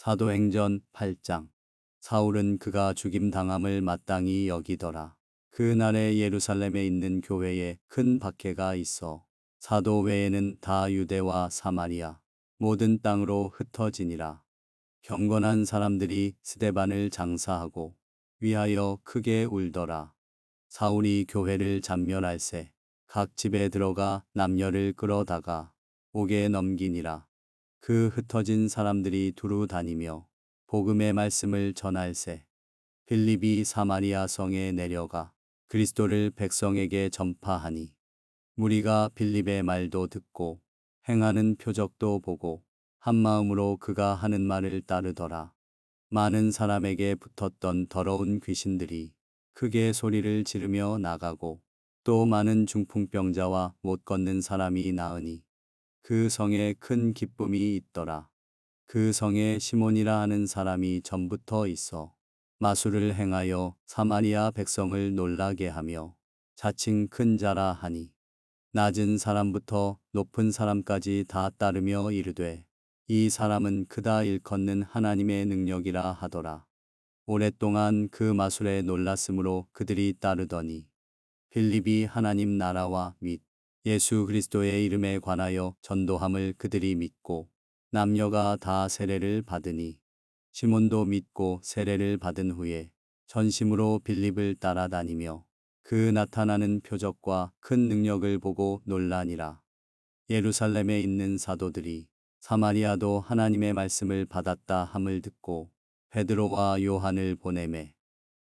사도행전 8장. 사울은 그가 죽임당함을 마땅히 여기더라. 그날에 예루살렘에 있는 교회에 큰 박해가 있어 사도 외에는 다 유대와 사마리아 모든 땅으로 흩어지니라. 경건한 사람들이 스데반을 장사하고 위하여 크게 울더라. 사울이 교회를 잔멸할세 각 집에 들어가 남녀를 끌어다가 옥에 넘기니라. 그 흩어진 사람들이 두루 다니며 복음의 말씀을 전할세 빌립이 사마리아 성에 내려가 그리스도를 백성에게 전파하니 무리가 빌립의 말도 듣고 행하는 표적도 보고 한 마음으로 그가 하는 말을 따르더라. 많은 사람에게 붙었던 더러운 귀신들이 크게 소리를 지르며 나가고 또 많은 중풍병자와 못 걷는 사람이 나으니 그 성에 큰 기쁨이 있더라. 그 성에 시몬이라 하는 사람이 전부터 있어 마술을 행하여 사마리아 백성을 놀라게 하며 자칭 큰 자라 하니 낮은 사람부터 높은 사람까지 다 따르며 이르되 이 사람은 그다 일컫는 하나님의 능력이라 하더라. 오랫동안 그 마술에 놀랐으므로 그들이 따르더니 빌립이 하나님 나라와 및 예수 그리스도의 이름에 관하여 전도함을 그들이 믿고 남녀가 다 세례를 받으니 시몬도 믿고 세례를 받은 후에 전심으로 빌립을 따라다니며 그 나타나는 표적과 큰 능력을 보고 놀라니라. 예루살렘에 있는 사도들이 사마리아도 하나님의 말씀을 받았다 함을 듣고 베드로와 요한을 보내매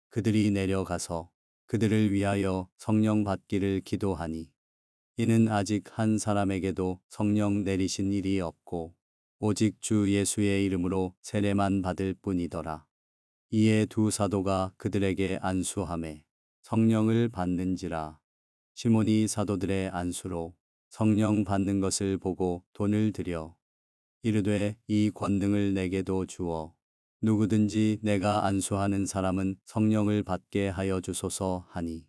그들이 내려가서 그들을 위하여 성령 받기를 기도하니 이는 아직 한 사람에게도 성령 내리신 일이 없고 오직 주 예수의 이름으로 세례만 받을 뿐이더라. 이에 두 사도가 그들에게 안수하매 성령을 받는지라. 시몬이 사도들의 안수로 성령 받는 것을 보고 돈을 들여 이르되 이 권능을 내게도 주어 누구든지 내가 안수하는 사람은 성령을 받게 하여 주소서 하니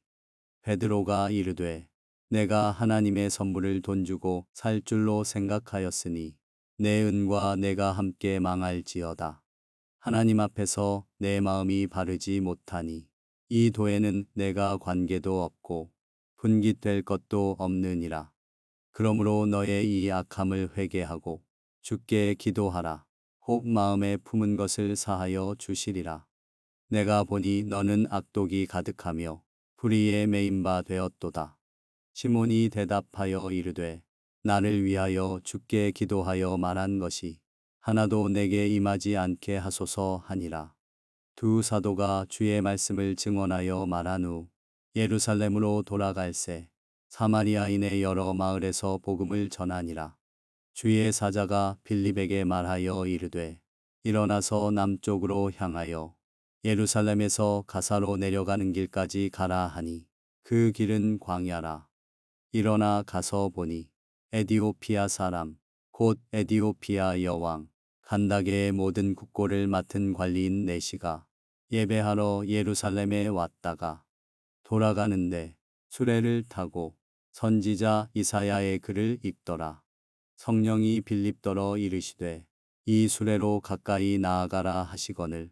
베드로가 이르되 내가 하나님의 선물을 돈 주고 살 줄로 생각하였으니 내 은과 내가 함께 망할지어다. 하나님 앞에서 내 마음이 바르지 못하니 이 도에는 내가 관계도 없고 분깃될 것도 없느니라. 그러므로 너의 이 악함을 회개하고 주께 기도하라. 혹 마음에 품은 것을 사하여 주시리라. 내가 보니 너는 악독이 가득하며 불의에 매인 바 되었도다. 시몬이 대답하여 이르되 나를 위하여 주께 기도하여 말한 것이 하나도 내게 임하지 않게 하소서 하니라. 두 사도가 주의 말씀을 증언하여 말한 후 예루살렘으로 돌아갈새 사마리아인의 여러 마을에서 복음을 전하니라. 주의 사자가 빌립에게 말하여 이르되 일어나서 남쪽으로 향하여 예루살렘에서 가사로 내려가는 길까지 가라 하니 그 길은 광야라. 일어나 가서 보니 에디오피아 사람 곧 에디오피아 여왕 간다게의 모든 국고를 맡은 관리인 내시가 예배하러 예루살렘에 왔다가 돌아가는데 수레를 타고 선지자 이사야의 글을 읽더라. 성령이 빌립더러 이르시되 이 수레로 가까이 나아가라 하시거늘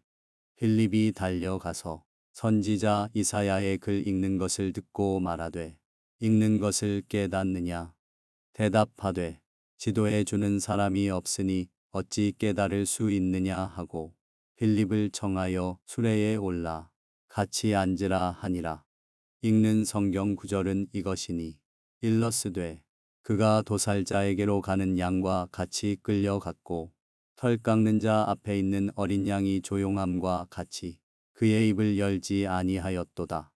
빌립이 달려가서 선지자 이사야의 글 읽는 것을 듣고 말하되 읽는 것을 깨닫느냐 대답하되 지도해 주는 사람이 없으니 어찌 깨달을 수 있느냐 하고 빌립을 청하여 수레에 올라 같이 앉으라 하니라. 읽는 성경 구절은 이것이니 일러스되 그가 도살자에게로 가는 양과 같이 끌려갔고 털 깎는 자 앞에 있는 어린 양이 조용함과 같이 그의 입을 열지 아니하였도다.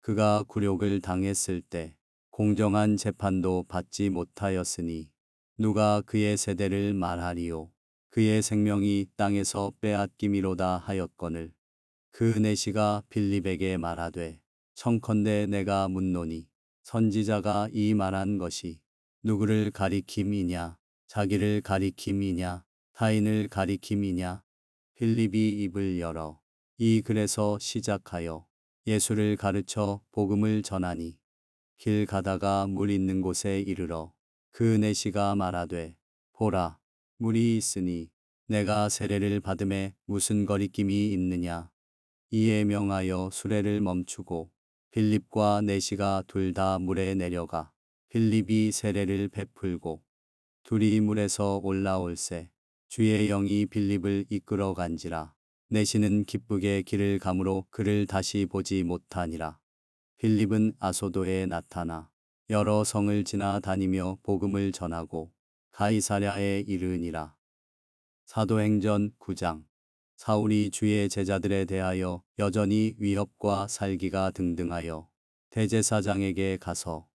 그가 굴욕을 당했을 때 공정한 재판도 받지 못하였으니 누가 그의 세대를 말하리요. 그의 생명이 땅에서 빼앗김이로다 하였거늘 그 내시가 빌립에게 말하되 청컨대 내가 묻노니 선지자가 이 말한 것이 누구를 가리킴이냐 자기를 가리킴이냐 타인을 가리킴이냐. 빌립이 입을 열어 이 글에서 시작하여 예수를 가르쳐 복음을 전하니 길 가다가 물 있는 곳에 이르러 그 내시가 말하되 보라 물이 있으니 내가 세례를 받음에 무슨 거리낌이 있느냐. 이에 명하여 수레를 멈추고 빌립과 내시가 둘 다 물에 내려가 빌립이 세례를 베풀고 둘이 물에서 올라올세 주의 영이 빌립을 이끌어 간지라. 내시는 기쁘게 길을 가므로 그를 다시 보지 못하니라. 빌립은 아소도에 나타나 여러 성을 지나 다니며 복음을 전하고 가이사랴에 이르니라. 사도행전 9장. 사울이 주의 제자들에 대하여 여전히 위협과 살기가 등등하여 대제사장에게 가서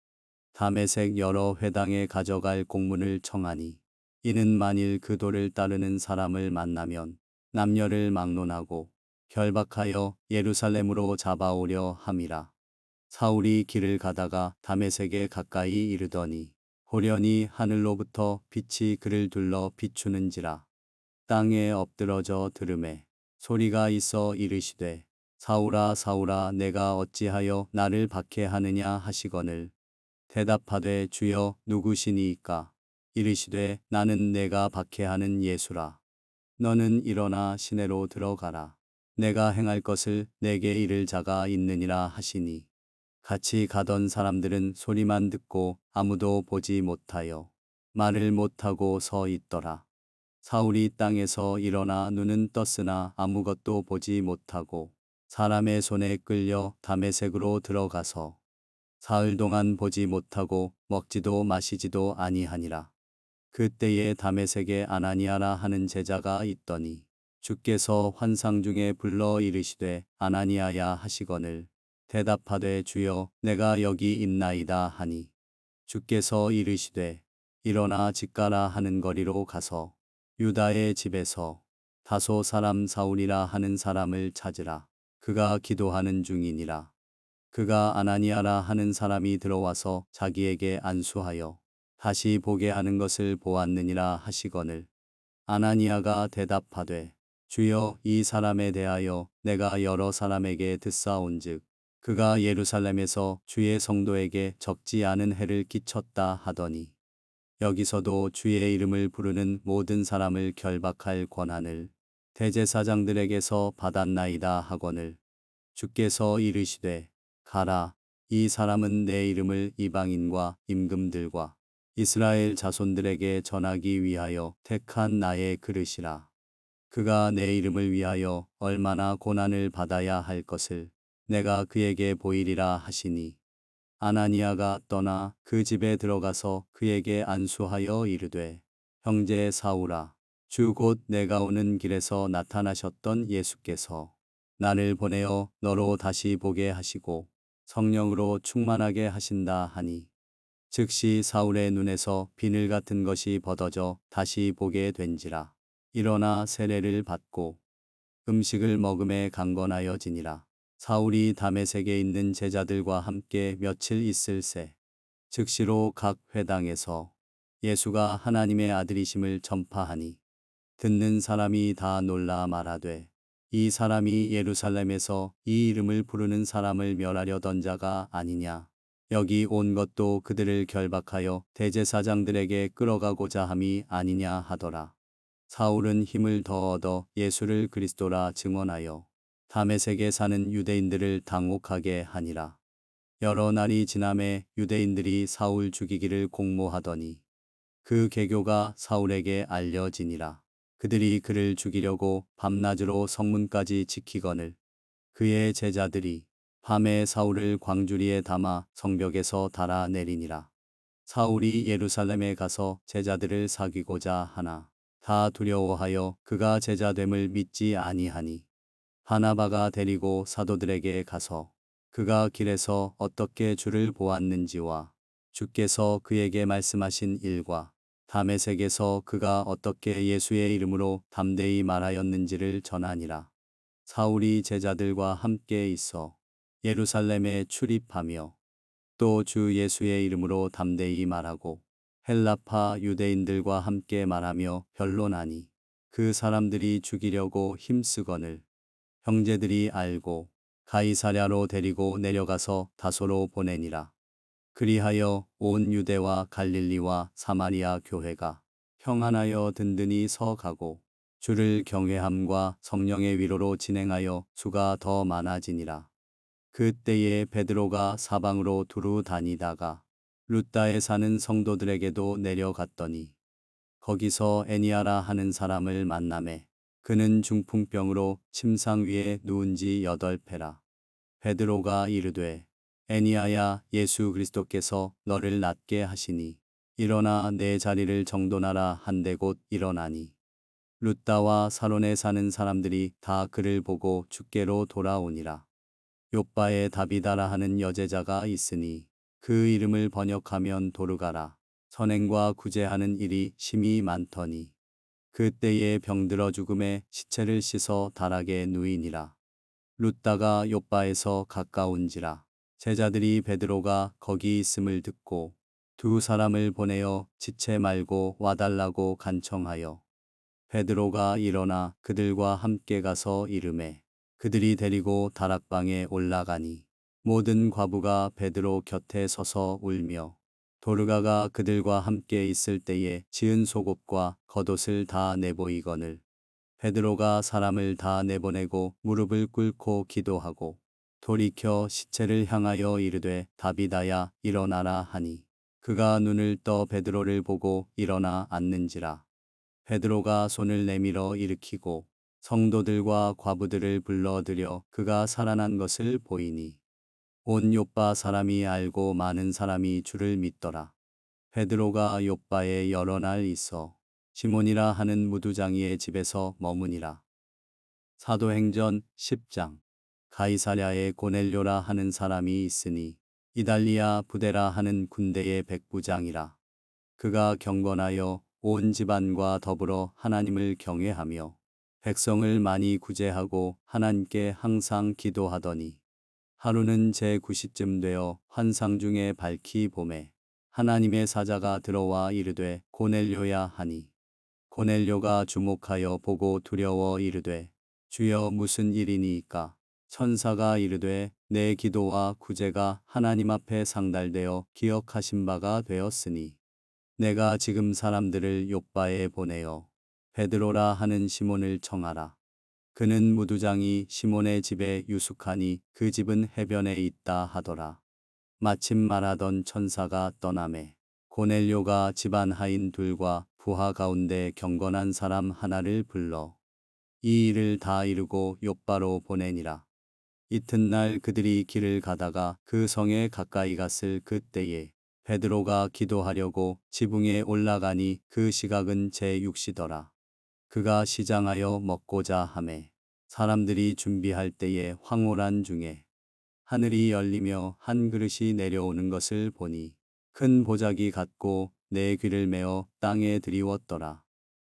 다메섹 여러 회당에 가져갈 공문을 청하니 이는 만일 그 도를 따르는 사람을 만나면 남녀를 막론하고 결박하여 예루살렘으로 잡아오려 함이라. 사울이 길을 가다가 다메섹에 가까이 이르더니 호련히 하늘로부터 빛이 그를 둘러 비추는지라. 땅에 엎드러져 들음에 소리가 있어 이르시되 사울아 사울아 내가 어찌하여 나를 박해하느냐 하시거늘 대답하되 주여 누구시니이까. 이르시되 나는 내가 박해하는 예수라. 너는 일어나 시내로 들어가라. 내가 행할 것을 내게 이를 자가 있느니라 하시니 같이 가던 사람들은 소리만 듣고 아무도 보지 못하여 말을 못하고 서 있더라. 사울이 땅에서 일어나 눈은 떴으나 아무것도 보지 못하고 사람의 손에 끌려 다메섹으로 들어가서 사흘 동안 보지 못하고 먹지도 마시지도 아니하니라. 그때에 다메섹에 아나니아라 하는 제자가 있더니 주께서 환상 중에 불러 이르시되 아나니아야 하시거늘 대답하되 주여 내가 여기 있나이다 하니 주께서 이르시되 일어나 집 가라 하는 거리로 가서 유다의 집에서 다소 사람 사울이라 하는 사람을 찾으라. 그가 기도하는 중이니라. 그가 아나니아라 하는 사람이 들어와서 자기에게 안수하여 다시 보게 하는 것을 보았느니라 하시거늘 아나니아가 대답하되 주여 이 사람에 대하여 내가 여러 사람에게 듣사온즉 그가 예루살렘에서 주의 성도에게 적지 않은 해를 끼쳤다 하더니 여기서도 주의 이름을 부르는 모든 사람을 결박할 권한을 대제사장들에게서 받았나이다 하거늘 주께서 이르시되 가라. 이 사람은 내 이름을 이방인과 임금들과 이스라엘 자손들에게 전하기 위하여 택한 나의 그릇이라. 그가 내 이름을 위하여 얼마나 고난을 받아야 할 것을 내가 그에게 보이리라 하시니 아나니아가 떠나 그 집에 들어가서 그에게 안수하여 이르되 형제 사울아 주 곧 내가 오는 길에서 나타나셨던 예수께서 나를 보내어 너로 다시 보게 하시고 성령으로 충만하게 하신다 하니 즉시 사울의 눈에서 비늘 같은 것이 벗어져 다시 보게 된지라. 일어나 세례를 받고 음식을 먹음에 강건하여지니라. 사울이 다메섹에 있는 제자들과 함께 며칠 있을새 즉시로 각 회당에서 예수가 하나님의 아들이심을 전파하니 듣는 사람이 다 놀라 말하되 이 사람이 예루살렘에서 이 이름을 부르는 사람을 멸하려던 자가 아니냐. 여기 온 것도 그들을 결박하여 대제사장들에게 끌어가고자 함이 아니냐 하더라. 사울은 힘을 더 얻어 예수를 그리스도라 증언하여 다메섹에 사는 유대인들을 당혹하게 하니라. 여러 날이 지남에 유대인들이 사울 죽이기를 공모하더니 그 계교가 사울에게 알려지니라. 그들이 그를 죽이려고 밤낮으로 성문까지 지키거늘 그의 제자들이 밤에 사울을 광주리에 담아 성벽에서 달아내리니라. 사울이 예루살렘에 가서 제자들을 사귀고자 하나 다 두려워하여 그가 제자됨을 믿지 아니하니 바나바가 데리고 사도들에게 가서 그가 길에서 어떻게 주를 보았는지와 주께서 그에게 말씀하신 일과 다메섹에서 그가 어떻게 예수의 이름으로 담대히 말하였는지를 전하니라. 사울이 제자들과 함께 있어 예루살렘에 출입하며 또 주 예수의 이름으로 담대히 말하고 헬라파 유대인들과 함께 말하며 변론하니 그 사람들이 죽이려고 힘쓰거늘 형제들이 알고 가이사랴로 데리고 내려가서 다소로 보내니라. 그리하여 온 유대와 갈릴리와 사마리아 교회가 평안하여 든든히 서가고 주를 경외함과 성령의 위로로 진행하여 수가 더 많아지니라. 그때에 베드로가 사방으로 두루 다니다가 룻다에 사는 성도들에게도 내려갔더니 거기서 애니아라 하는 사람을 만나매 그는 중풍병으로 침상 위에 누운 지 8패라. 베드로가 이르되 애니아야, 예수 그리스도께서 너를 낫게 하시니 일어나 내 자리를 정돈하라 한데 곧 일어나니 룻다와 사론에 사는 사람들이 다 그를 보고 주께로 돌아오니라. 욥바에 다비다라 하는 여제자가 있으니 그 이름을 번역하면 도르가라. 선행과 구제하는 일이 심히 많더니 그때에 병들어 죽음에 시체를 씻어 다락에 누이니라. 룻다가 욥바에서 가까운지라. 제자들이 베드로가 거기 있음을 듣고 두 사람을 보내어 지체 말고 와달라고 간청하여 베드로가 일어나 그들과 함께 가서 이르매 그들이 데리고 다락방에 올라가니 모든 과부가 베드로 곁에 서서 울며 도르가가 그들과 함께 있을 때에 지은 속옷과 겉옷을 다 내보이거늘 베드로가 사람을 다 내보내고 무릎을 꿇고 기도하고 돌이켜 시체를 향하여 이르되 다비다야 일어나라 하니 그가 눈을 떠 베드로를 보고 일어나 앉는지라. 베드로가 손을 내밀어 일으키고 성도들과 과부들을 불러들여 그가 살아난 것을 보이니 온 욥바 사람이 알고 많은 사람이 주를 믿더라. 베드로가 욥바에 여러 날 있어 시몬이라 하는 무두장이의 집에서 머무니라. 사도행전 10장. 가이사랴에 고넬료라 하는 사람이 있으니 이달리아 부데라 하는 군대의 백부장이라. 그가 경건하여 온 집안과 더불어 하나님을 경외하며 백성을 많이 구제하고 하나님께 항상 기도하더니 하루는 제9시쯤 되어 환상 중에 밝히 보매 하나님의 사자가 들어와 이르되 고넬료야 하니 고넬료가 주목하여 보고 두려워 이르되 주여 무슨 일이니이까. 천사가 이르되 내 기도와 구제가 하나님 앞에 상달되어 기억하신 바가 되었으니 내가 지금 사람들을 욥바에 보내어 베드로라 하는 시몬을 청하라. 그는 무두장이 시몬의 집에 유숙하니 그 집은 해변에 있다 하더라. 마침 말하던 천사가 떠나매 고넬료가 집안 하인 둘과 부하 가운데 경건한 사람 하나를 불러 이 일을 다 이루고 욥바로 보내니라. 이튿날 그들이 길을 가다가 그 성에 가까이 갔을 그때에 베드로가 기도하려고 지붕에 올라가니 그 시각은 제6시더라. 그가 시장하여 먹고자 하매 사람들이 준비할 때에 황홀한 중에 하늘이 열리며 한 그릇이 내려오는 것을 보니 큰 보자기 같고 내 귀를 메어 땅에 드리웠더라.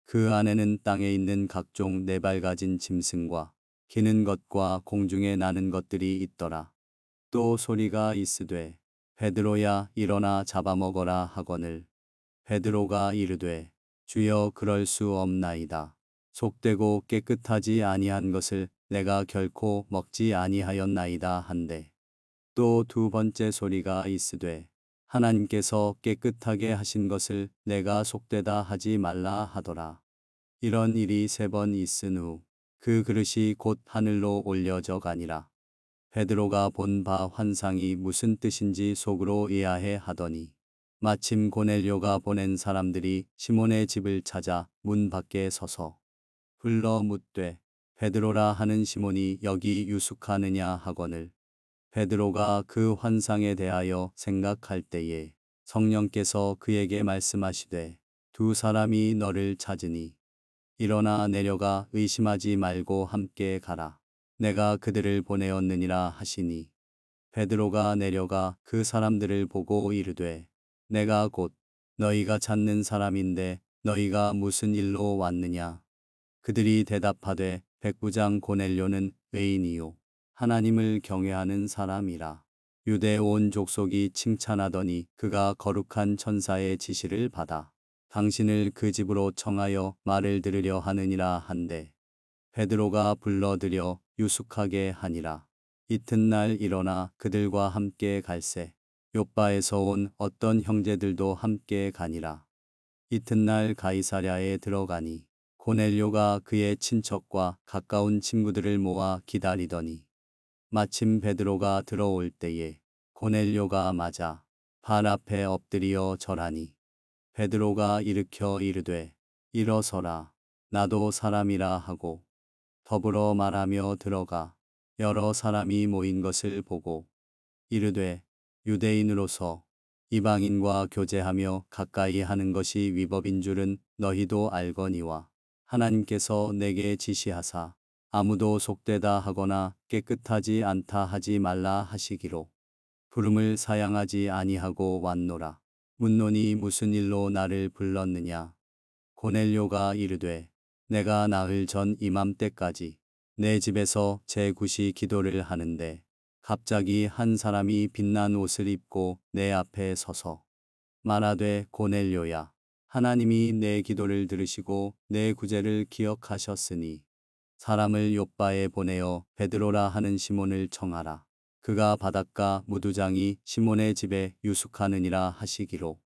그 안에는 땅에 있는 각종 네 발 가진 짐승과 기는 것과 공중에 나는 것들이 있더라. 또 소리가 있으되 베드로야 일어나 잡아먹어라 하거늘 베드로가 이르되 주여 그럴 수 없나이다. 속되고 깨끗하지 아니한 것을 내가 결코 먹지 아니하였나이다 한데 또 두 번째 소리가 있으되 하나님께서 깨끗하게 하신 것을 내가 속되다 하지 말라 하더라. 이런 일이 3번 있은 후 그 그릇이 곧 하늘로 올려져 가니라. 베드로가 본 바 환상이 무슨 뜻인지 속으로 이해해 하더니 마침 고넬료가 보낸 사람들이 시몬의 집을 찾아 문 밖에 서서 불러 묻되 베드로라 하는 시몬이 여기 유숙하느냐 하거늘 베드로가 그 환상에 대하여 생각할 때에 성령께서 그에게 말씀하시되 두 사람이 너를 찾으니 일어나 내려가 의심하지 말고 함께 가라. 내가 그들을 보내었느니라 하시니 베드로가 내려가 그 사람들을 보고 이르되 내가 곧 너희가 찾는 사람인데 너희가 무슨 일로 왔느냐. 그들이 대답하되 백부장 고넬료는 의인이요 하나님을 경외하는 사람이라. 유대 온 족속이 칭찬하더니 그가 거룩한 천사의 지시를 받아 당신을 그 집으로 청하여 말을 들으려 하느니라 한데 베드로가 불러들여 유숙하게 하니라. 이튿날 일어나 그들과 함께 갈새 욥바에서 온 어떤 형제들도 함께 가니라. 이튿날 가이사랴에 들어가니 고넬료가 그의 친척과 가까운 친구들을 모아 기다리더니 마침 베드로가 들어올 때에 고넬료가 맞아 발 앞에 엎드리어 절하니 베드로가 일으켜 이르되 일어서라 나도 사람이라 하고 더불어 말하며 들어가 여러 사람이 모인 것을 보고 이르되 유대인으로서 이방인과 교제하며 가까이 하는 것이 위법인 줄은 너희도 알거니와 하나님께서 내게 지시하사 아무도 속되다 하거나 깨끗하지 않다 하지 말라 하시기로 부름을 사양하지 아니하고 왔노라. 묻노니 무슨 일로 나를 불렀느냐. 고넬료가 이르되 내가 나흘 전 이맘때까지 내 집에서 제9시 기도를 하는데 갑자기 한 사람이 빛난 옷을 입고 내 앞에 서서 말하되 고넬료야 하나님이 내 기도를 들으시고 내 구제를 기억하셨으니 사람을 욥바에 보내어 베드로라 하는 시몬을 청하라. 그가 바닷가 무두장이 시몬의 집에 유숙하느니라 하시기로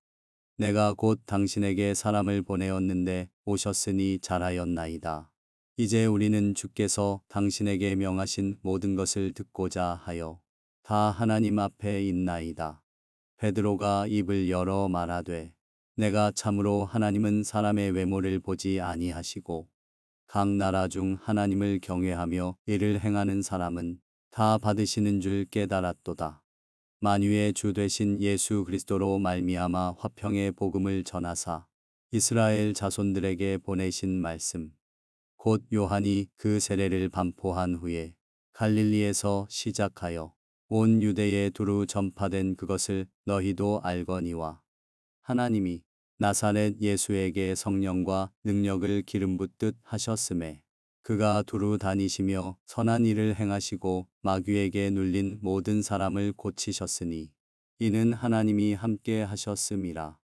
내가 곧 당신에게 사람을 보내었는데 오셨으니 잘하였나이다. 이제 우리는 주께서 당신에게 명하신 모든 것을 듣고자 하여 다 하나님 앞에 있나이다. 베드로가 입을 열어 말하되 내가 참으로 하나님은 사람의 외모를 보지 아니하시고 각 나라 중 하나님을 경외하며 이를 행하는 사람은 다 받으시는 줄 깨달았도다. 만유의 주 되신 예수 그리스도로 말미암아 화평의 복음을 전하사 이스라엘 자손들에게 보내신 말씀 곧 요한이 그 세례를 반포한 후에 갈릴리에서 시작하여 온 유대에 두루 전파된 그것을 너희도 알거니와 하나님이 나사렛 예수에게 성령과 능력을 기름 붓듯 하셨음에 그가 두루 다니시며 선한 일을 행하시고 마귀에게 눌린 모든 사람을 고치셨으니 이는 하나님이 함께 하셨음이라.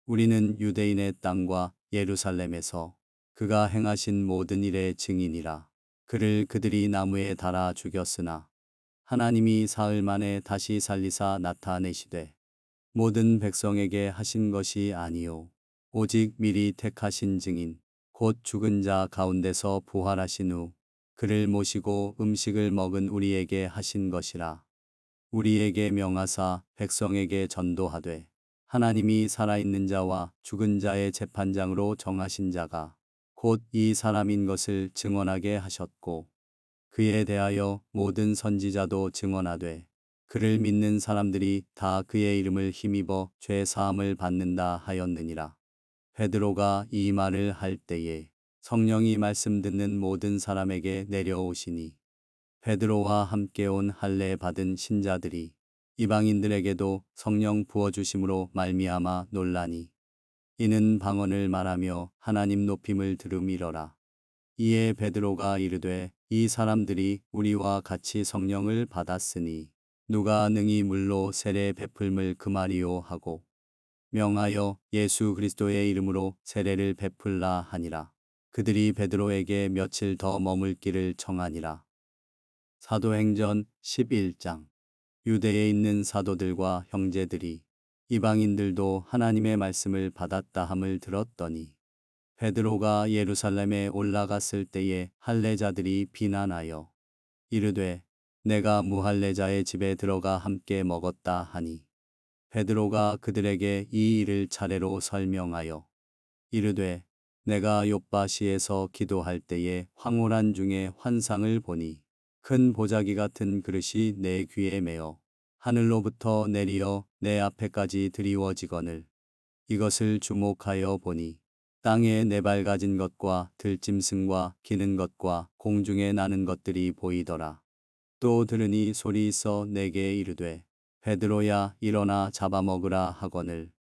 우리는 유대인의 땅과 예루살렘에서 그가 행하신 모든 일의 증인이라. 그를 그들이 나무에 달아 죽였으나 하나님이 사흘 만에 다시 살리사 나타내시되 모든 백성에게 하신 것이 아니요 오직 미리 택하신 증인 곧 죽은 자 가운데서 부활하신 후 그를 모시고 음식을 먹은 우리에게 하신 것이라. 우리에게 명하사 백성에게 전도하되 하나님이 살아있는 자와 죽은 자의 재판장으로 정하신 자가 곧 이 사람인 것을 증언하게 하셨고 그에 대하여 모든 선지자도 증언하되 그를 믿는 사람들이 다 그의 이름을 힘입어 죄 사함을 받는다 하였느니라. 베드로가 이 말을 할 때에 성령이 말씀 듣는 모든 사람에게 내려오시니 베드로와 함께 온 할례 받은 신자들이 이방인들에게도 성령 부어주심으로 말미암아 놀라니 이는 방언을 말하며 하나님 높임을 들음이러라. 이에 베드로가 이르되 이 사람들이 우리와 같이 성령을 받았으니 누가 능히 물로 세례 베풀물 금하리요 하고 명하여 예수 그리스도의 이름으로 세례를 베풀라 하니라. 그들이 베드로에게 며칠 더 머물기를 청하니라. 사도행전 11장. 유대에 있는 사도들과 형제들이 이방인들도 하나님의 말씀을 받았다 함을 들었더니 베드로가 예루살렘에 올라갔을 때에 할례자들이 비난하여 이르되 내가 무할례자의 집에 들어가 함께 먹었다 하니 베드로가 그들에게 이 일을 차례로 설명하여 이르되 내가 욥바시에서 기도할 때에 황홀한 중에 환상을 보니 큰 보자기 같은 그릇이 내 귀에 매어 하늘로부터 내리어 내 앞에까지 드리워지거늘 이것을 주목하여 보니 땅에 네 발 가진 것과 들짐승과 기는 것과 공중에 나는 것들이 보이더라. 또 들으니 소리 있어 내게 이르되 베드로야 일어나 잡아먹으라 하거늘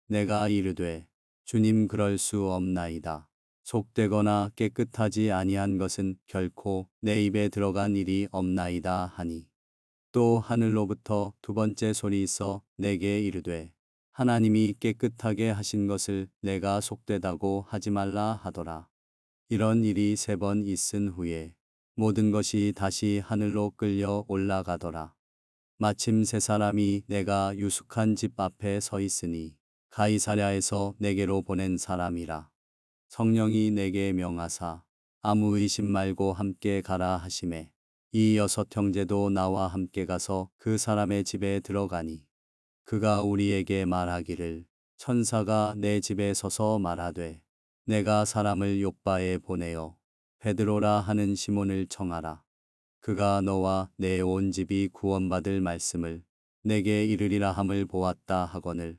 내가 이르되 주님 그럴 수 없나이다. 속되거나 깨끗하지 아니한 것은 결코 내 입에 들어간 일이 없나이다 하니 또 하늘로부터 두 번째 소리 있어 내게 이르되 하나님이 깨끗하게 하신 것을 내가 속되다고 하지 말라 하더라. 이런 일이 3번 있은 후에 모든 것이 다시 하늘로 끌려 올라가더라. 마침 3사람이 내가 유숙한 집 앞에 서 있으니 가이사랴에서 내게로 보낸 사람이라. 성령이 내게 명하사 아무 의심 말고 함께 가라 하시매 이 6형제도 나와 함께 가서 그 사람의 집에 들어가니 그가 우리에게 말하기를 천사가 내 집에 서서 말하되 내가 사람을 욥바에 보내어 베드로라 하는 시몬을 청하라. 그가 너와 내 온 집이 구원받을 말씀을 내게 이르리라 함을 보았다 하거늘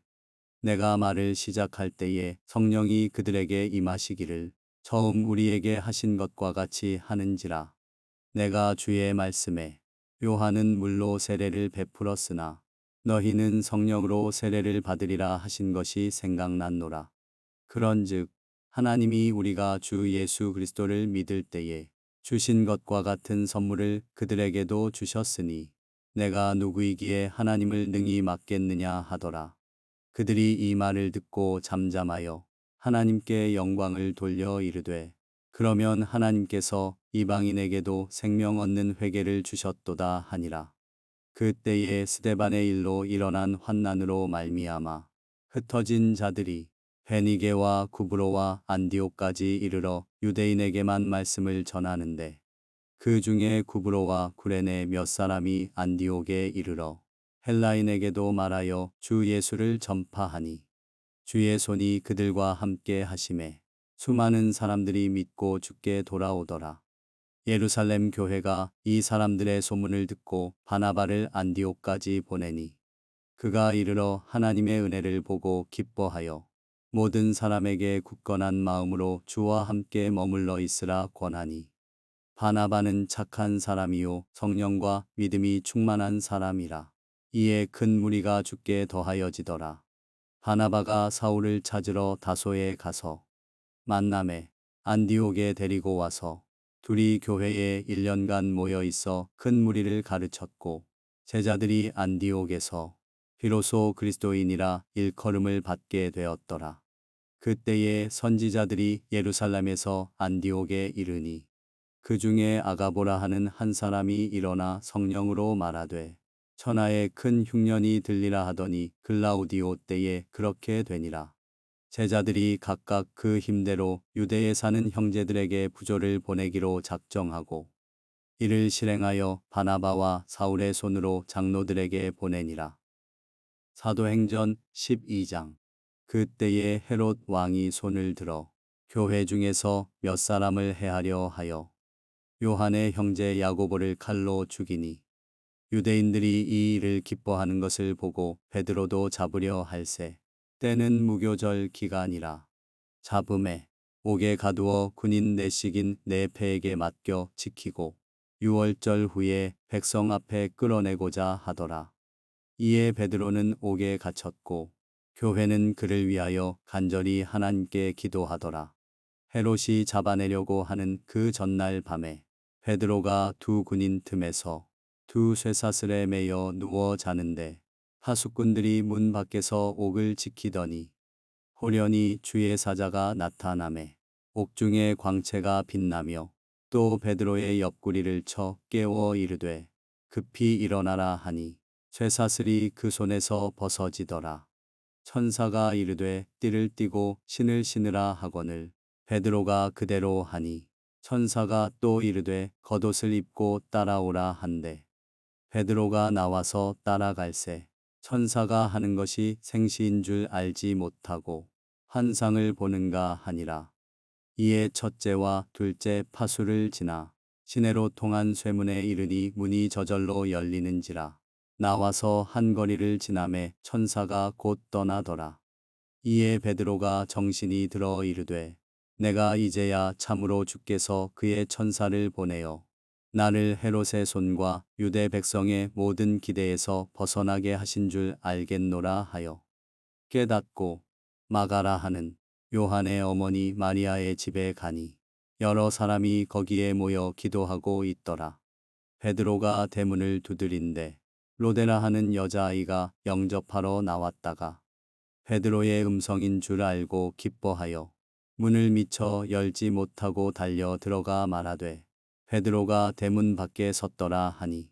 내가 말을 시작할 때에 성령이 그들에게 임하시기를 처음 우리에게 하신 것과 같이 하는지라. 내가 주의 말씀에 요한은 물로 세례를 베풀었으나 너희는 성령으로 세례를 받으리라 하신 것이 생각났노라. 그런즉 하나님이 우리가 주 예수 그리스도를 믿을 때에 주신 것과 같은 선물을 그들에게도 주셨으니 내가 누구이기에 하나님을 능히 맡겠느냐 하더라. 그들이 이 말을 듣고 잠잠하여 하나님께 영광을 돌려 이르되 그러면 하나님께서 이방인에게도 생명 얻는 회개를 주셨도다 하니라. 그때에 스데반의 일로 일어난 환난으로 말미암아 흩어진 자들이 베니게와 구브로와 안디옥까지 이르러 유대인에게만 말씀을 전하는데 그 중에 구브로와 구레네 몇 사람이 안디옥에 이르러 헬라인에게도 말하여 주 예수를 전파하니 주의 손이 그들과 함께 하심에 수많은 사람들이 믿고 주께 돌아오더라. 예루살렘 교회가 이 사람들의 소문을 듣고 바나바를 안디옥까지 보내니 그가 이르러 하나님의 은혜를 보고 기뻐하여 모든 사람에게 굳건한 마음으로 주와 함께 머물러 있으라 권하니 바나바는 착한 사람이요 성령과 믿음이 충만한 사람이라. 이에 큰 무리가 주께 더하여지더라. 바나바가 사울을 찾으러 다소에 가서 만남에 안디옥에 데리고 와서 둘이 교회에 1년간 모여 있어 큰 무리를 가르쳤고 제자들이 안디옥에서 비로소 그리스도인이라 일컬음을 받게 되었더라. 그때에 선지자들이 예루살렘에서 안디옥에 이르니 그 중에 아가보라 하는 한 사람이 일어나 성령으로 말하되 천하에 큰 흉년이 들리라 하더니 글라우디오 때에 그렇게 되니라. 제자들이 각각 그 힘대로 유대에 사는 형제들에게 부조를 보내기로 작정하고 이를 실행하여 바나바와 사울의 손으로 장로들에게 보내니라. 사도행전 12장. 그때에 헤롯 왕이 손을 들어 교회 중에서 몇 사람을 해하려 하여 요한의 형제 야고보를 칼로 죽이니 유대인들이 이 일을 기뻐하는 것을 보고 베드로도 잡으려 할세 때는 무교절 기간이라. 잡음에 옥에 가두어 군인 내식인 네페에게 맡겨 지키고 6월절 후에 백성 앞에 끌어내고자 하더라. 이에 베드로는 옥에 갇혔고 교회는 그를 위하여 간절히 하나님께 기도하더라. 헤롯이 잡아내려고 하는 그 전날 밤에 베드로가 두 군인 틈에서 두 쇠사슬에 매여 누워 자는데 파수꾼들이 문 밖에서 옥을 지키더니 호련히 주의 사자가 나타나매 옥중에 광채가 빛나며 또 베드로의 옆구리를 쳐 깨워 이르되 급히 일어나라 하니 쇠사슬이 그 손에서 벗어지더라. 천사가 이르되 띠를 띠고 신을 신으라 하거늘 베드로가 그대로 하니 천사가 또 이르되 겉옷을 입고 따라오라 한대 베드로가 나와서 따라갈새 천사가 하는 것이 생시인 줄 알지 못하고 환상을 보는가 하니라. 이에 첫째와 둘째 파수를 지나 시내로 통한 쇠문에 이르니 문이 저절로 열리는지라. 나와서 한 거리를 지나매 천사가 곧 떠나더라. 이에 베드로가 정신이 들어 이르되 내가 이제야 참으로 주께서 그의 천사를 보내어 나를 헤롯의 손과 유대 백성의 모든 기대에서 벗어나게 하신 줄 알겠노라 하여 깨닫고 마가라 하는 요한의 어머니 마리아의 집에 가니 여러 사람이 거기에 모여 기도하고 있더라. 베드로가 대문을 두드린데 로데라 하는 여자아이가 영접하러 나왔다가 베드로의 음성인 줄 알고 기뻐하여 문을 미처 열지 못하고 달려 들어가 말하되 베드로가 대문 밖에 섰더라 하니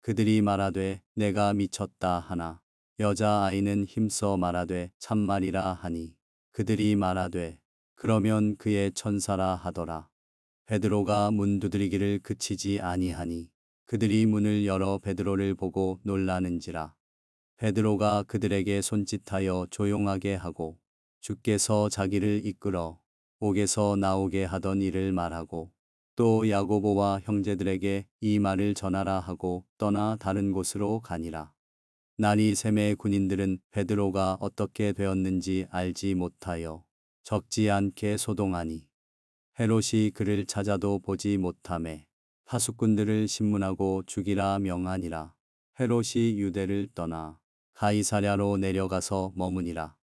그들이 말하되 내가 미쳤다 하나 여자아이는 힘써 말하되 참말이라 하니 그들이 말하되 그러면 그의 천사라 하더라. 베드로가 문 두드리기를 그치지 아니하니 그들이 문을 열어 베드로를 보고 놀라는지라. 베드로가 그들에게 손짓하여 조용하게 하고 주께서 자기를 이끌어 옥에서 나오게 하던 일을 말하고 또 야고보와 형제들에게 이 말을 전하라 하고 떠나 다른 곳으로 가니라. 나니 셈의 군인들은 베드로가 어떻게 되었는지 알지 못하여 적지 않게 소동하니 헤롯이 그를 찾아도 보지 못하매 파수꾼들을 신문하고 죽이라 명하니라. 헤롯이 유대를 떠나 가이사랴로 내려가서 머무니라.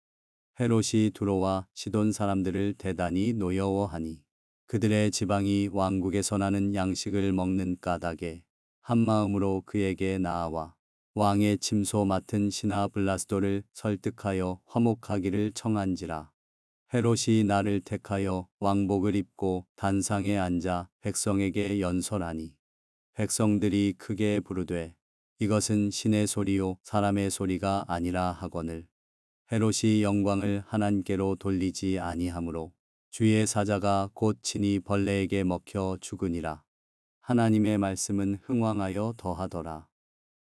헤롯이 두로와 시돈 사람들을 대단히 노여워하니 그들의 지방이 왕국에서 나는 양식을 먹는 까닭에 한마음으로 그에게 나아와 왕의 침소 맡은 신하 블라스도를 설득하여 화목하기를 청한지라. 헤롯이 나를 택하여 왕복을 입고 단상에 앉아 백성에게 연설하니 백성들이 크게 부르되 이것은 신의 소리요 사람의 소리가 아니라 하거늘 헤롯이 영광을 하나님께로 돌리지 아니하므로 주의 사자가 곧 친히 벌레에게 먹혀 죽으니라. 하나님의 말씀은 흥왕하여 더하더라.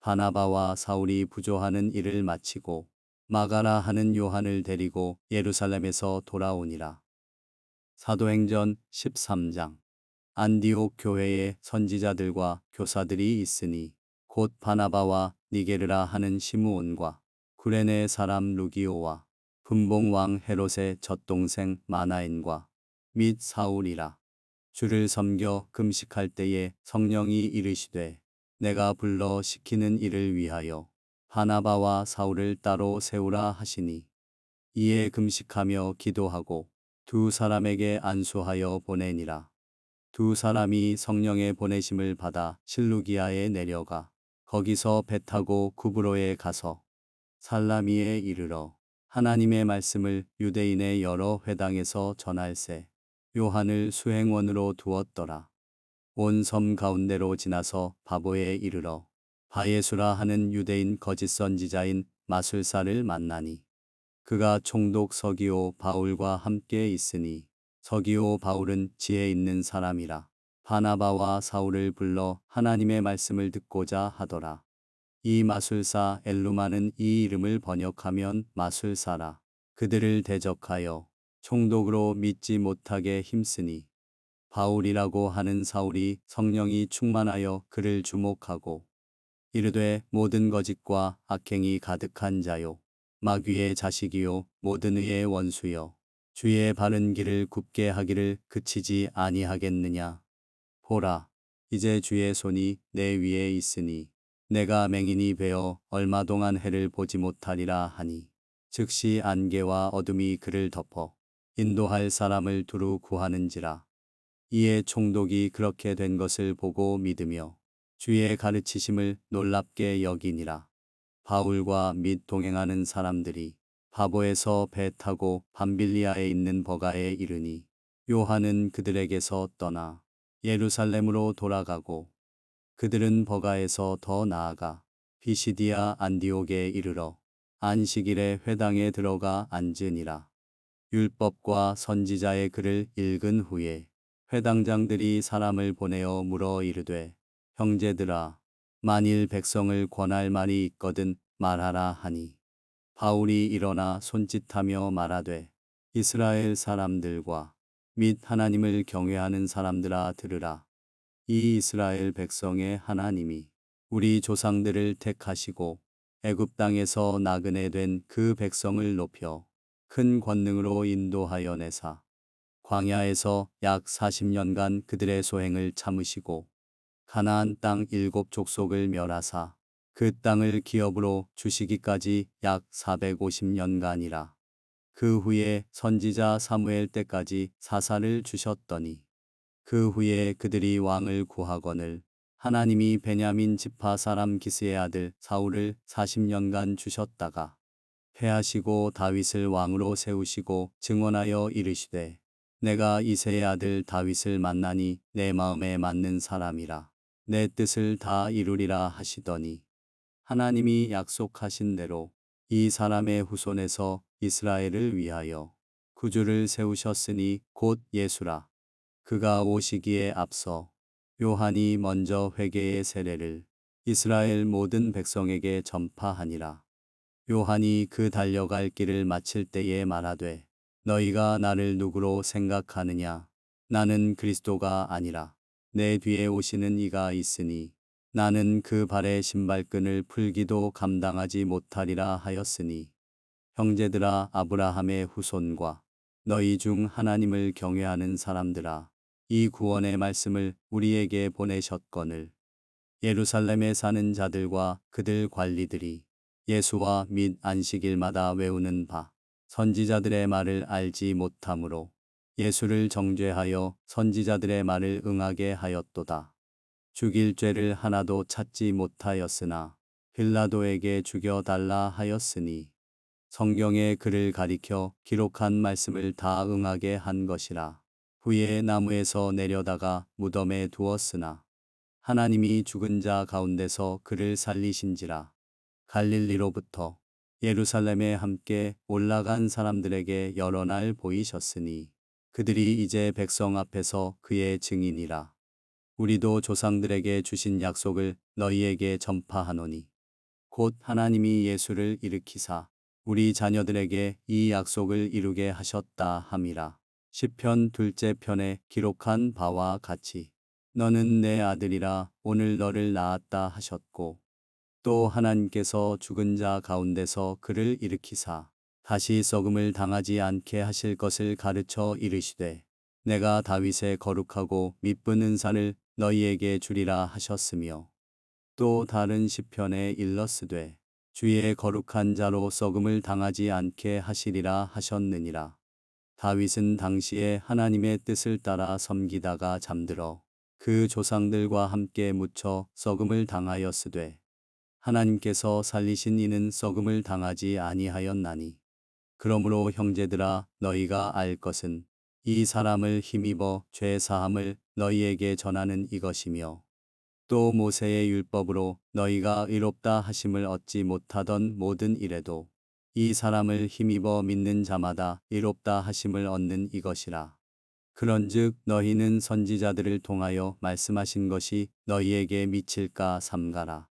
바나바와 사울이 부조하는 일을 마치고 마가라 하는 요한을 데리고 예루살렘에서 돌아오니라. 사도행전 13장. 안디옥 교회에 선지자들과 교사들이 있으니 곧 바나바와 니게르라 하는 시므온과 구레네 사람 루기오와 분봉왕 헤롯의 젖동생 마나엔과 및 사울이라. 주를 섬겨 금식할 때에 성령이 이르시되 내가 불러 시키는 일을 위하여 바나바와 사울을 따로 세우라 하시니 이에 금식하며 기도하고 두 사람에게 안수하여 보내니라. 두 사람이 성령의 보내심을 받아 실루기아에 내려가 거기서 배 타고 구브로에 가서 살라미에 이르러 하나님의 말씀을 유대인의 여러 회당에서 전할세 요한을 수행원으로 두었더라. 온 섬 가운데로 지나서 바보에 이르러 바예수라 하는 유대인 거짓 선지자인 마술사를 만나니 그가 총독 서기오 바울과 함께 있으니 서기오 바울은 지혜 있는 사람이라. 바나바와 사울을 불러 하나님의 말씀을 듣고자 하더라. 이 마술사 엘루마는 이 이름을 번역하면 마술사라. 그들을 대적하여 총독으로 믿지 못하게 힘쓰니 바울이라고 하는 사울이 성령이 충만하여 그를 주목하고 이르되 모든 거짓과 악행이 가득한 자요 마귀의 자식이요 모든 의의 원수여 주의 바른 길을 굽게 하기를 그치지 아니하겠느냐. 보라 이제 주의 손이 내 위에 있으니 내가 맹인이 되어 얼마 동안 해를 보지 못하리라 하니 즉시 안개와 어둠이 그를 덮어 인도할 사람을 두루 구하는지라. 이에 총독이 그렇게 된 것을 보고 믿으며 주의 가르치심을 놀랍게 여기니라. 바울과 및 동행하는 사람들이 바보에서 배 타고 밤빌리아에 있는 버가에 이르니 요한은 그들에게서 떠나 예루살렘으로 돌아가고 그들은 버가에서 더 나아가 비시디아 안디옥에 이르러 안식일에 회당에 들어가 앉으니라. 율법과 선지자의 글을 읽은 후에 회당장들이 사람을 보내어 물어 이르되 형제들아 만일 백성을 권할 말이 있거든 말하라 하니 바울이 일어나 손짓하며 말하되 이스라엘 사람들과 및 하나님을 경외하는 사람들아 들으라. 이 이스라엘 백성의 하나님이 우리 조상들을 택하시고 애굽 땅에서 나그네 된 그 백성을 높여 큰 권능으로 인도하여 내사 광야에서 약 40년간 그들의 소행을 참으시고 가나안 땅 7족속을 멸하사 그 땅을 기업으로 주시기까지 약 450년간이라. 그 후에 선지자 사무엘 때까지 사사를 주셨더니 그 후에 그들이 왕을 구하거늘 하나님이 베냐민 지파 사람 기스의 아들 사울을 40년간 주셨다가 패하시고 다윗을 왕으로 세우시고 증언하여 이르시되 내가 이새의 아들 다윗을 만나니 내 마음에 맞는 사람이라 내 뜻을 다 이루리라 하시더니 하나님이 약속하신 대로 이 사람의 후손에서 이스라엘을 위하여 구주를 세우셨으니 곧 예수라. 그가 오시기에 앞서 요한이 먼저 회개의 세례를 이스라엘 모든 백성에게 전파하니라. 요한이 그 달려갈 길을 마칠 때에 말하되 너희가 나를 누구로 생각하느냐? 나는 그리스도가 아니라 내 뒤에 오시는 이가 있으니 나는 그 발의 신발끈을 풀기도 감당하지 못하리라 하였으니 형제들아 아브라함의 후손과 너희 중 하나님을 경외하는 사람들아 이 구원의 말씀을 우리에게 보내셨거늘 예루살렘에 사는 자들과 그들 관리들이 예수와 및 안식일마다 외우는 바 선지자들의 말을 알지 못하므로 예수를 정죄하여 선지자들의 말을 응하게 하였도다. 죽일 죄를 하나도 찾지 못하였으나 빌라도에게 죽여달라 하였으니 성경에 그를 가리켜 기록한 말씀을 다 응하게 한 것이라. 후에 나무에서 내려다가 무덤에 두었으나 하나님이 죽은 자 가운데서 그를 살리신지라. 갈릴리로부터 예루살렘에 함께 올라간 사람들에게 여러 날 보이셨으니 그들이 이제 백성 앞에서 그의 증인이라. 우리도 조상들에게 주신 약속을 너희에게 전파하노니 곧 하나님이 예수를 일으키사 우리 자녀들에게 이 약속을 이루게 하셨다 함이라. 시편 둘째 편에 기록한 바와 같이 너는 내 아들이라 오늘 너를 낳았다 하셨고 또 하나님께서 죽은 자 가운데서 그를 일으키사 다시 썩음을 당하지 않게 하실 것을 가르쳐 이르시되 내가 다윗의 거룩하고 미쁜 은사를 너희에게 주리라 하셨으며 또 다른 시편에 일렀으되 주의 거룩한 자로 썩음을 당하지 않게 하시리라 하셨느니라. 다윗은 당시에 하나님의 뜻을 따라 섬기다가 잠들어 그 조상들과 함께 묻혀 썩음을 당하였으되 하나님께서 살리신 이는 썩음을 당하지 아니하였나니 그러므로 형제들아 너희가 알 것은 이 사람을 힘입어 죄 사함을 너희에게 전하는 이것이며 또 모세의 율법으로 너희가 의롭다 하심을 얻지 못하던 모든 일에도 이 사람을 힘입어 믿는 자마다 의롭다 하심을 얻는 이것이라. 그런즉 너희는 선지자들을 통하여 말씀하신 것이 너희에게 미칠까 삼가라.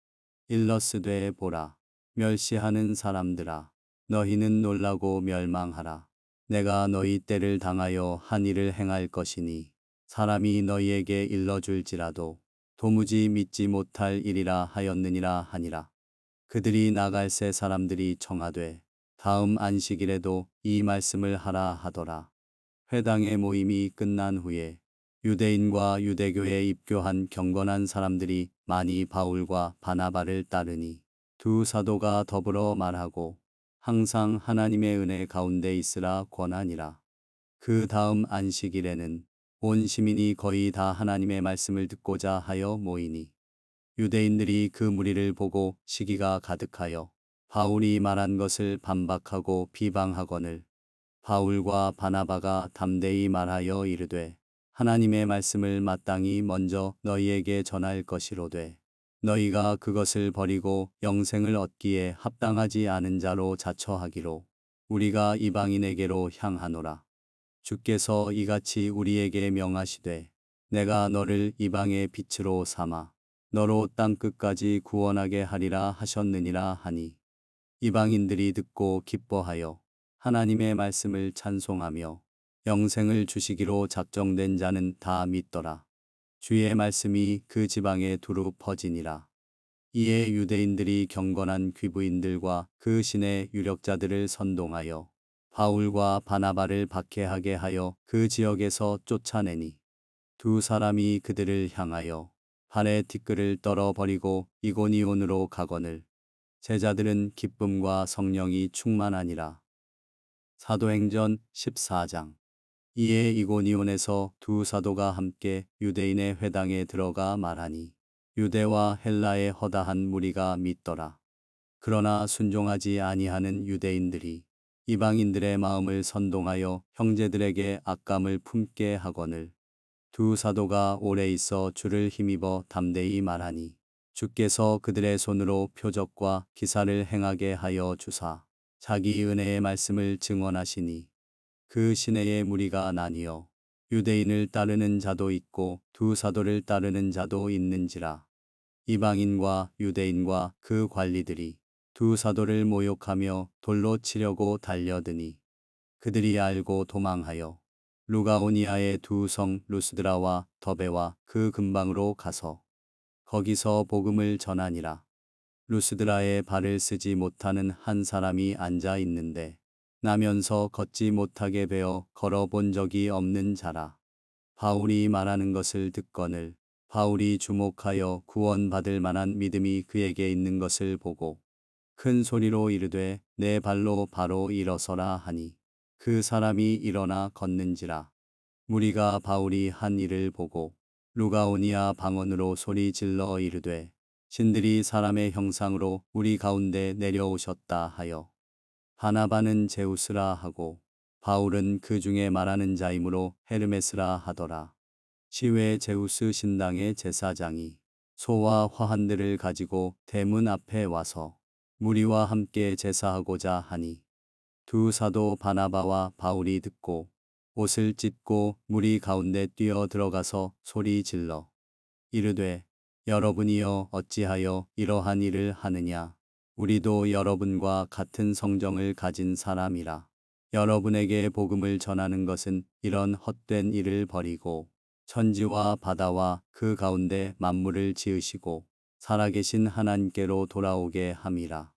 일러스되 보라 멸시하는 사람들아 너희는 놀라고 멸망하라. 내가 너희 때를 당하여 한 일을 행할 것이니 사람이 너희에게 일러줄지라도 도무지 믿지 못할 일이라 하였느니라 하니라. 그들이 나갈새 사람들이 청하되 다음 안식일에도 이 말씀을 하라 하더라. 회당의 모임이 끝난 후에 유대인과 유대교에 입교한 경건한 사람들이 많이 바울과 바나바를 따르니 두 사도가 더불어 말하고 항상 하나님의 은혜 가운데 있으라 권하니라. 그 다음 안식일에는 온 시민이 거의 다 하나님의 말씀을 듣고자 하여 모이니 유대인들이 그 무리를 보고 시기가 가득하여 바울이 말한 것을 반박하고 비방하거늘 바울과 바나바가 담대히 말하여 이르되 하나님의 말씀을 마땅히 먼저 너희에게 전할 것이로되 너희가 그것을 버리고 영생을 얻기에 합당하지 않은 자로 자처하기로 우리가 이방인에게로 향하노라. 주께서 이같이 우리에게 명하시되 내가 너를 이방의 빛으로 삼아 너로 땅끝까지 구원하게 하리라 하셨느니라 하니 이방인들이 듣고 기뻐하여 하나님의 말씀을 찬송하며 영생을 주시기로 작정된 자는 다 믿더라. 주의 말씀이 그 지방에 두루 퍼지니라. 이에 유대인들이 경건한 귀부인들과 그 신의 유력자들을 선동하여 바울과 바나바를 박해하게 하여 그 지역에서 쫓아내니 두 사람이 그들을 향하여 발에 티끌을 떨어버리고 이고니온으로 가거늘 제자들은 기쁨과 성령이 충만하니라. 사도행전 14장. 이에 이고니온에서 두 사도가 함께 유대인의 회당에 들어가 말하니 유대와 헬라의 허다한 무리가 믿더라. 그러나 순종하지 아니하는 유대인들이 이방인들의 마음을 선동하여 형제들에게 악감을 품게 하거늘 두 사도가 오래 있어 주를 힘입어 담대히 말하니 주께서 그들의 손으로 표적과 기사를 행하게 하여 주사 자기 은혜의 말씀을 증언하시니 그 시내에 무리가 나뉘어 유대인을 따르는 자도 있고 두 사도를 따르는 자도 있는지라. 이방인과 유대인과 그 관리들이 두 사도를 모욕하며 돌로 치려고 달려드니 그들이 알고 도망하여 루가오니아의 두 성 루스드라와 더베와 그 근방으로 가서 거기서 복음을 전하니라. 루스드라에 발을 쓰지 못하는 한 사람이 앉아 있는데 나면서 걷지 못하게 베어 걸어본 적이 없는 자라. 바울이 말하는 것을 듣거늘 바울이 주목하여 구원받을 만한 믿음이 그에게 있는 것을 보고 큰 소리로 이르되 내 발로 바로 일어서라 하니 그 사람이 일어나 걷는지라. 무리가 바울이 한 일을 보고 루가오니아 방언으로 소리 질러 이르되 신들이 사람의 형상으로 우리 가운데 내려오셨다 하여 바나바는 제우스라 하고 바울은 그 중에 말하는 자이므로 헤르메스라 하더라. 시외 제우스 신당의 제사장이 소와 화환들을 가지고 대문 앞에 와서 무리와 함께 제사하고자 하니 두 사도 바나바와 바울이 듣고 옷을 찢고 무리 가운데 뛰어 들어가서 소리 질러 이르되 여러분이여 어찌하여 이러한 일을 하느냐. 우리도 여러분과 같은 성정을 가진 사람이라. 여러분에게 복음을 전하는 것은 이런 헛된 일을 버리고 천지와 바다와 그 가운데 만물을 지으시고 살아계신 하나님께로 돌아오게 함이라.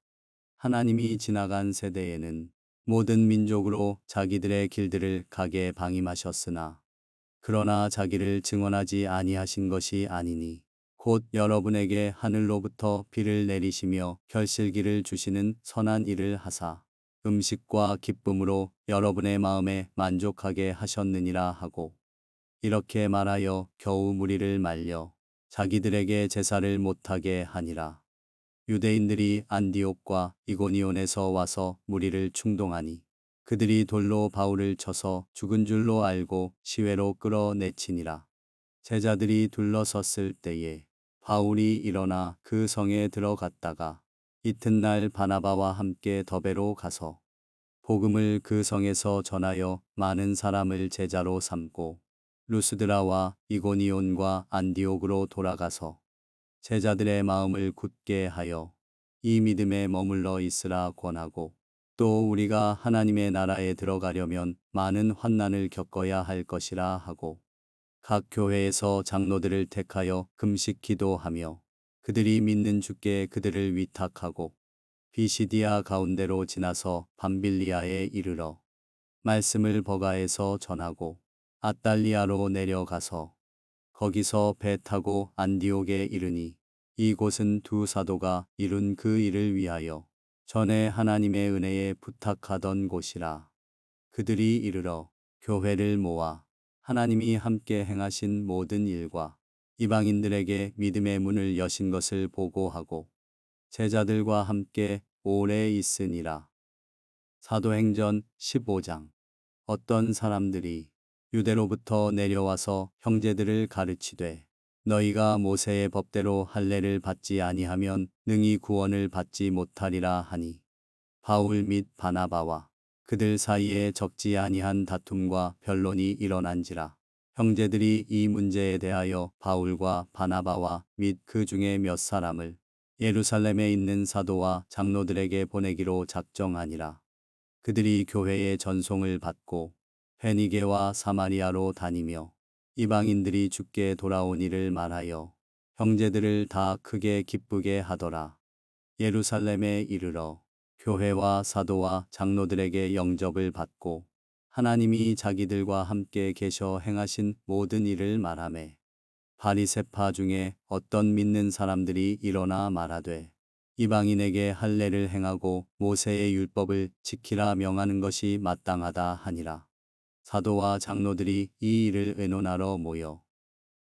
하나님이 지나간 세대에는 모든 민족으로 자기들의 길들을 가게 방임하셨으나 그러나 자기를 증언하지 아니하신 것이 아니니 곧 여러분에게 하늘로부터 비를 내리시며 결실기를 주시는 선한 일을 하사 음식과 기쁨으로 여러분의 마음에 만족하게 하셨느니라 하고 이렇게 말하여 겨우 무리를 말려 자기들에게 제사를 못하게 하니라. 유대인들이 안디옥과 이고니온에서 와서 무리를 충동하니 그들이 돌로 바울을 쳐서 죽은 줄로 알고 시외로 끌어내치니라. 제자들이 둘러섰을 때에 바울이 일어나 그 성에 들어갔다가 이튿날 바나바와 함께 더베로 가서 복음을 그 성에서 전하여 많은 사람을 제자로 삼고 루스드라와 이고니온과 안디옥으로 돌아가서 제자들의 마음을 굳게 하여 이 믿음에 머물러 있으라 권하고 또 우리가 하나님의 나라에 들어가려면 많은 환난을 겪어야 할 것이라 하고 각 교회에서 장로들을 택하여 금식 기도하며 그들이 믿는 주께 그들을 위탁하고 비시디아 가운데로 지나서 밤빌리아에 이르러 말씀을 버가에서 전하고 아달리아로 내려가서 거기서 배 타고 안디옥에 이르니 이곳은 두 사도가 이룬 그 일을 위하여 전에 하나님의 은혜에 부탁하던 곳이라. 그들이 이르러 교회를 모아 하나님이 함께 행하신 모든 일과 이방인들에게 믿음의 문을 여신 것을 보고하고 제자들과 함께 오래 있으니라. 사도행전 15장. 어떤 사람들이 유대로부터 내려와서 형제들을 가르치되 너희가 모세의 법대로 할례를 받지 아니하면 능히 구원을 받지 못하리라 하니 바울 및 바나바와 그들 사이에 적지 아니한 다툼과 변론이 일어난지라. 형제들이 이 문제에 대하여 바울과 바나바와 및 그 중에 몇 사람을 예루살렘에 있는 사도와 장로들에게 보내기로 작정하니라. 그들이 교회의 전송을 받고 베니게와 사마리아로 다니며 이방인들이 주께 돌아온 일을 말하여 형제들을 다 크게 기쁘게 하더라. 예루살렘에 이르러 교회와 사도와 장로들에게 영접을 받고 하나님이 자기들과 함께 계셔 행하신 모든 일을 말하매 바리새파 중에 어떤 믿는 사람들이 일어나 말하되 이방인에게 할례를 행하고 모세의 율법을 지키라 명하는 것이 마땅하다 하니라. 사도와 장로들이 이 일을 의논하러 모여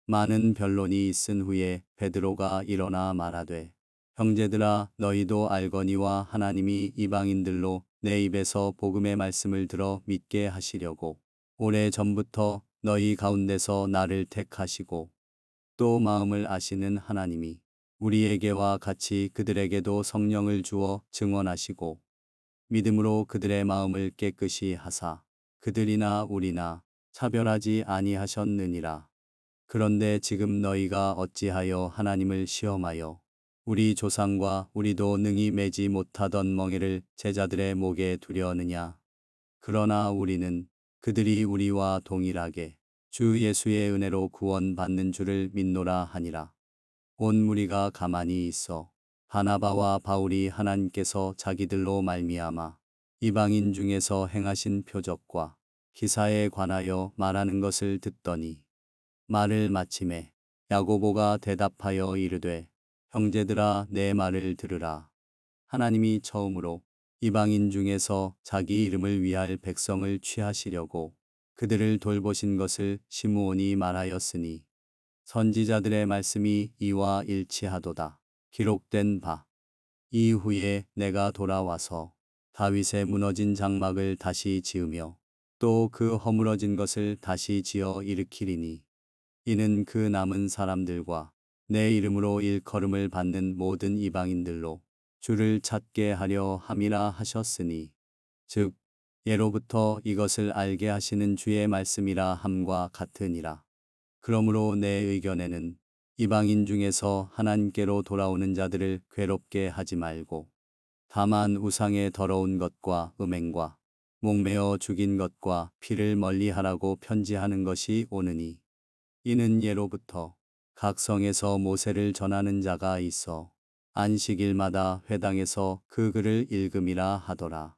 많은 변론이 있은 후에 베드로가 일어나 말하되 형제들아 너희도 알거니와 하나님이 이방인들로 내 입에서 복음의 말씀을 들어 믿게 하시려고 오래 전부터 너희 가운데서 나를 택하시고 또 마음을 아시는 하나님이 우리에게와 같이 그들에게도 성령을 주어 증언하시고 믿음으로 그들의 마음을 깨끗이 하사 그들이나 우리나 차별하지 아니하셨느니라. 그런데 지금 너희가 어찌하여 하나님을 시험하여 우리 조상과 우리도 능히 매지 못하던 멍에를 제자들의 목에 두려느냐. 그러나 우리는 그들이 우리와 동일하게 주 예수의 은혜로 구원받는 줄을 믿노라 하니라. 온 무리가 가만히 있어 바나바와 바울이 하나님께서 자기들로 말미암아 이방인 중에서 행하신 표적과 기사에 관하여 말하는 것을 듣더니 말을 마침에 야고보가 대답하여 이르되 형제들아 내 말을 들으라. 하나님이 처음으로 이방인 중에서 자기 이름을 위할 백성을 취하시려고 그들을 돌보신 것을 시므온이 말하였으니 선지자들의 말씀이 이와 일치하도다. 기록된 바 이후에 내가 돌아와서 다윗의 무너진 장막을 다시 지으며 또 그 허물어진 것을 다시 지어 일으키리니 이는 그 남은 사람들과 내 이름으로 일컬음을 받는 모든 이방인들로 주를 찾게 하려 함이라 하셨으니 즉 예로부터 이것을 알게 하시는 주의 말씀이라 함과 같으니라. 그러므로 내 의견에는 이방인 중에서 하나님께로 돌아오는 자들을 괴롭게 하지 말고 다만 우상의 더러운 것과 음행과 목매어 죽인 것과 피를 멀리하라고 편지하는 것이 오느니 이는 예로부터 각 성에서 모세를 전하는 자가 있어 안식일마다 회당에서 그 글을 읽음이라 하더라.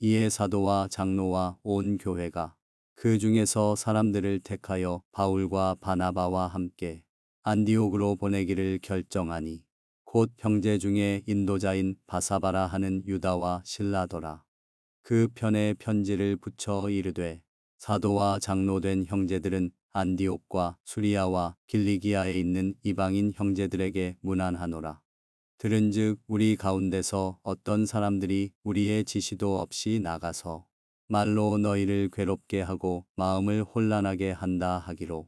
이에 사도와 장로와 온 교회가 그 중에서 사람들을 택하여 바울과 바나바와 함께 안디옥으로 보내기를 결정하니 곧 형제 중에 인도자인 바사바라 하는 유다와 실라더라. 그 편에 편지를 붙여 이르되 사도와 장로된 형제들은 안디옥과 수리아와 길리기아에 있는 이방인 형제들에게 문안하노라. 들은즉 우리 가운데서 어떤 사람들이 우리의 지시도 없이 나가서 말로 너희를 괴롭게 하고 마음을 혼란하게 한다 하기로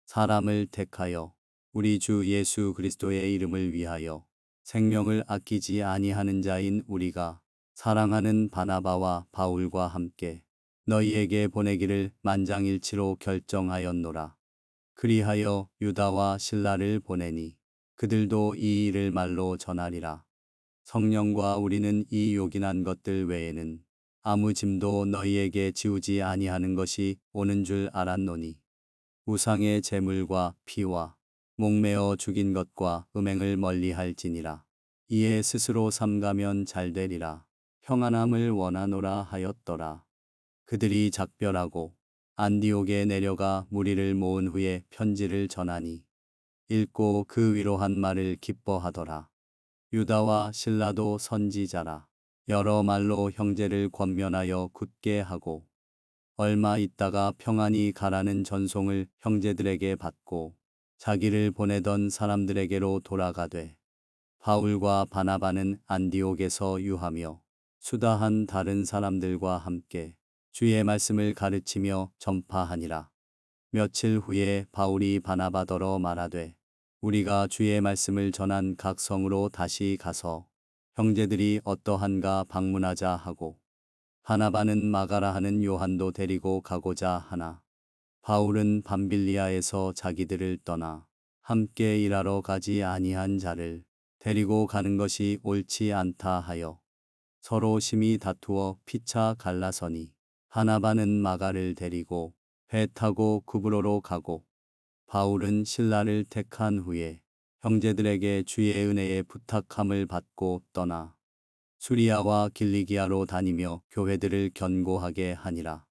사람을 택하여 우리 주 예수 그리스도의 이름을 위하여 생명을 아끼지 아니하는 자인 우리가 사랑하는 바나바와 바울과 함께 너희에게 보내기를 만장일치로 결정하였노라. 그리하여 유다와 실라를 보내니 그들도 이 일을 말로 전하리라. 성령과 우리는 이 요긴한 것들 외에는 아무 짐도 너희에게 지우지 아니하는 것이 오는 줄 알았노니 우상의 제물과 피와 목매어 죽인 것과 음행을 멀리할지니라. 이에 스스로 삼가면 잘되리라. 평안함을 원하노라 하였더라. 그들이 작별하고 안디옥에 내려가 무리를 모은 후에 편지를 전하니 읽고 그 위로한 말을 기뻐하더라. 유다와 실라도 선지자라. 여러 말로 형제를 권면하여 굳게 하고 얼마 있다가 평안히 가라는 전송을 형제들에게 받고 자기를 보내던 사람들에게로 돌아가되 바울과 바나바는 안디옥에서 유하며 수다한 다른 사람들과 함께 주의 말씀을 가르치며 전파하니라. 며칠 후에 바울이 바나바더러 말하되 우리가 주의 말씀을 전한 각 성으로 다시 가서 형제들이 어떠한가 방문하자 하고 바나바는 마가라 하는 요한도 데리고 가고자 하나 바울은 밤빌리아에서 자기들을 떠나 함께 일하러 가지 아니한 자를 데리고 가는 것이 옳지 않다 하여 서로 심히 다투어 피차 갈라서니 바나바는 마가를 데리고 배 타고 구브로로 가고 바울은 실라를 택한 후에 형제들에게 주의 은혜의 부탁함을 받고 떠나 수리아와 길리기아로 다니며 교회들을 견고하게 하니라.